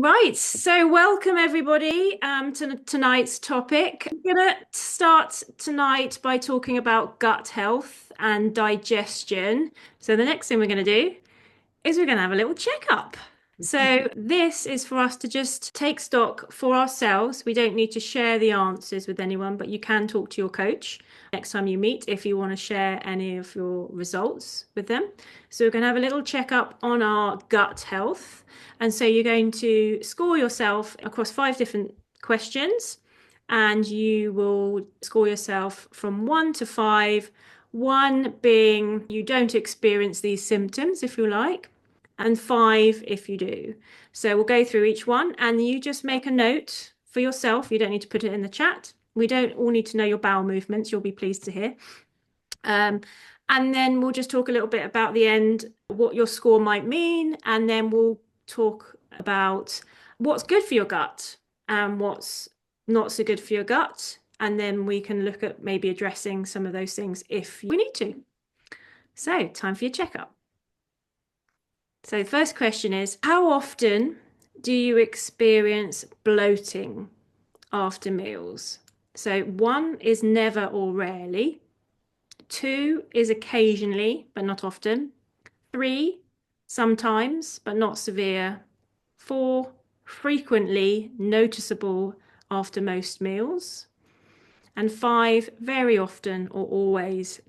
Right, so welcome everybody to tonight's topic. I'm going to start tonight by talking about gut health and digestion. So the next thing we're going to do is we're going to have a little checkup. So this is for us to just take stock for ourselves. We don't need to share the answers with anyone, but you can talk to your coach next time you meet if you want to share any of your results with them. So we're going to have a little checkup on our gut health. And so you're going to score yourself across 5 different questions, and you will score yourself from 1 to 5, 1 being you don't experience these symptoms, if you like, and 5 if you do. So we'll go through each one, and you just make a note for yourself. You don't need to put it in the chat. We don't all need to know your bowel movements, you'll be pleased to hear. And then we'll just talk a little bit about the end, what your score might mean, and then we'll talk about what's good for your gut and what's not so good for your gut. And then we can look at maybe addressing some of those things if we need to. So, time for your checkup. So the first question is, how often do you experience bloating after meals? So 1 is never or rarely. 2 is occasionally, but not often. 3, sometimes, but not severe. 4, frequently noticeable after most meals. And 5, very often or always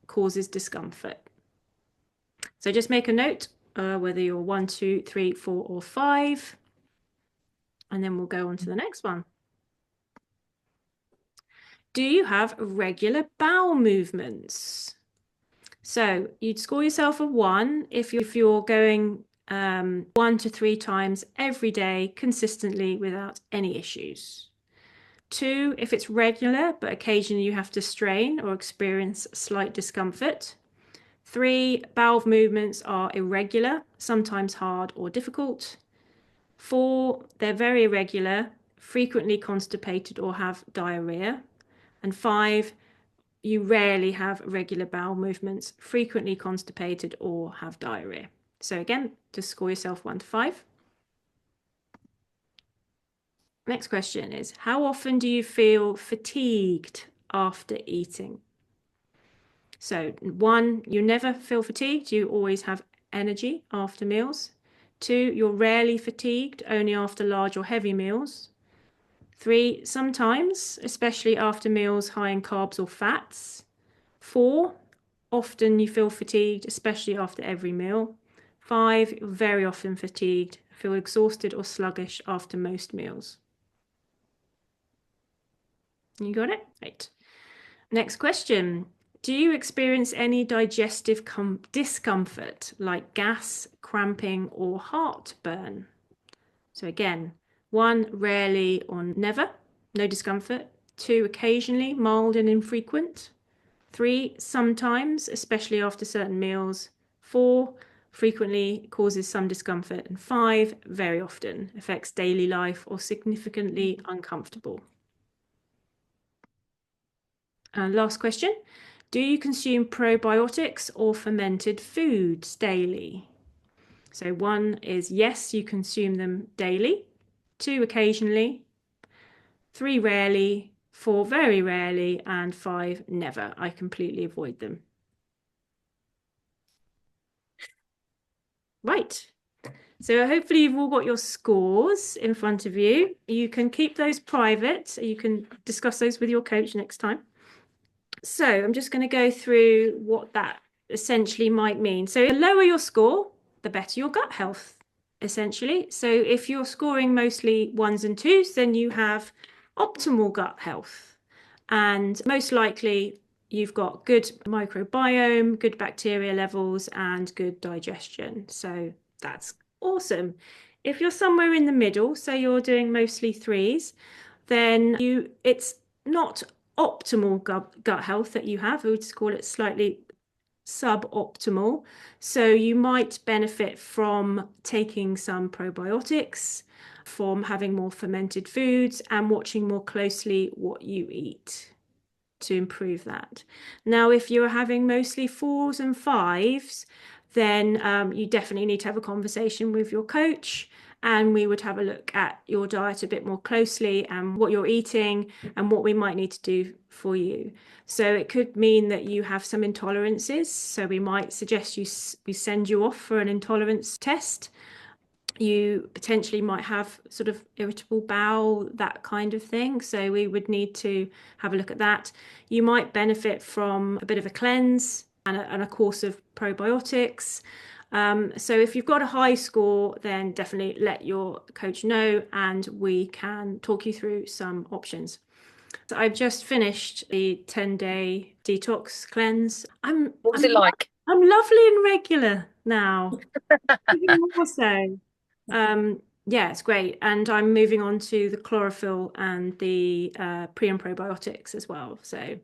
causes discomfort. So just make a note, whether you're 1, 2, 3, 4, or 5. And then we'll go on to the next one. Do you have regular bowel movements? So you'd score yourself a 1 if you're going 1 to 3 times every day consistently without any issues. 2 if it's regular, but occasionally you have to strain or experience slight discomfort. 3, bowel movements are irregular, sometimes hard or difficult. 4, they're very irregular, frequently constipated or have diarrhea. And 5, you rarely have regular bowel movements, frequently constipated or have diarrhea. So again, just score yourself 1 to 5. Next question is, how often do you feel fatigued after eating? So 1, you never feel fatigued, you always have energy after meals. 2, you're rarely fatigued, only after large or heavy meals. 3, sometimes, especially after meals high in carbs or fats. 4, often you feel fatigued, especially after every meal. 5, very often fatigued, feel exhausted or sluggish after most meals. You got it? Right. Next question. Do you experience any digestive discomfort like gas, cramping, or heartburn? So again, 1, rarely or never, no discomfort. 2, occasionally, mild and infrequent. 3, sometimes, especially after certain meals. 4, frequently causes some discomfort. And 5, very often, affects daily life or significantly uncomfortable. Last question. Do you consume probiotics or fermented foods daily? So 1 is yes, you consume them daily. 2, occasionally. 3, rarely. 4, very rarely. And 5, never. I completely avoid them. Right. So hopefully you've all got your scores in front of you. You can keep those private. You can discuss those with your coach next time. So I'm just going to go through what that essentially might mean. So the lower your score, the better your gut health, essentially. So if you're scoring mostly 1s and 2s, then you have optimal gut health. And most likely you've got good microbiome, good bacteria levels, and good digestion. So that's awesome. If you're somewhere in the middle, say you're doing mostly 3s, then it's not optimal gut health that you have. I would call it slightly suboptimal. So you might benefit from taking some probiotics, from having more fermented foods, and watching more closely what you eat to improve that. Now, if you're having mostly 4s and 5s, then you definitely need to have a conversation with your coach, and we would have a look at your diet a bit more closely and what you're eating and what we might need to do for you. So it could mean that you have some intolerances. So we might suggest we send you off for an intolerance test. You potentially might have sort of irritable bowel, that kind of thing. So we would need to have a look at that. You might benefit from a bit of a cleanse and a course of probiotics. So if you've got a high score, then definitely let your coach know and we can talk you through some options. So I've just finished the 10-day detox cleanse. What was it like? I'm lovely and regular now, even more so. Yeah, it's great. And I'm moving on to the chlorophyll and the pre and probiotics as well. So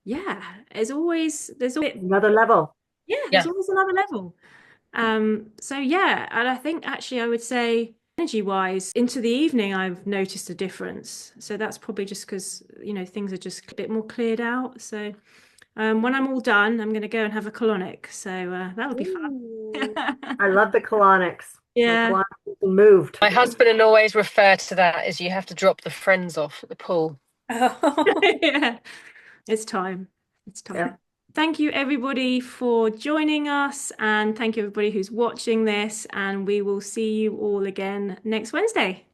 yeah, there's always Another level. yeah, there's Yeah. always another level. So yeah, and I think actually I would say energy wise, into the evening I've noticed a difference. So that's probably just because, things are just a bit more cleared out. So when I'm all done, I'm gonna go and have a colonic. So that'll be fun. Ooh. I love the colonics. My Yeah. colonics moved. My husband always refer to that as you have to drop the friends off at the pool. Yeah, it's time. It's Yeah. time. Thank you, everybody, for joining us, and thank you, everybody who's watching this. And we will see you all again next Wednesday.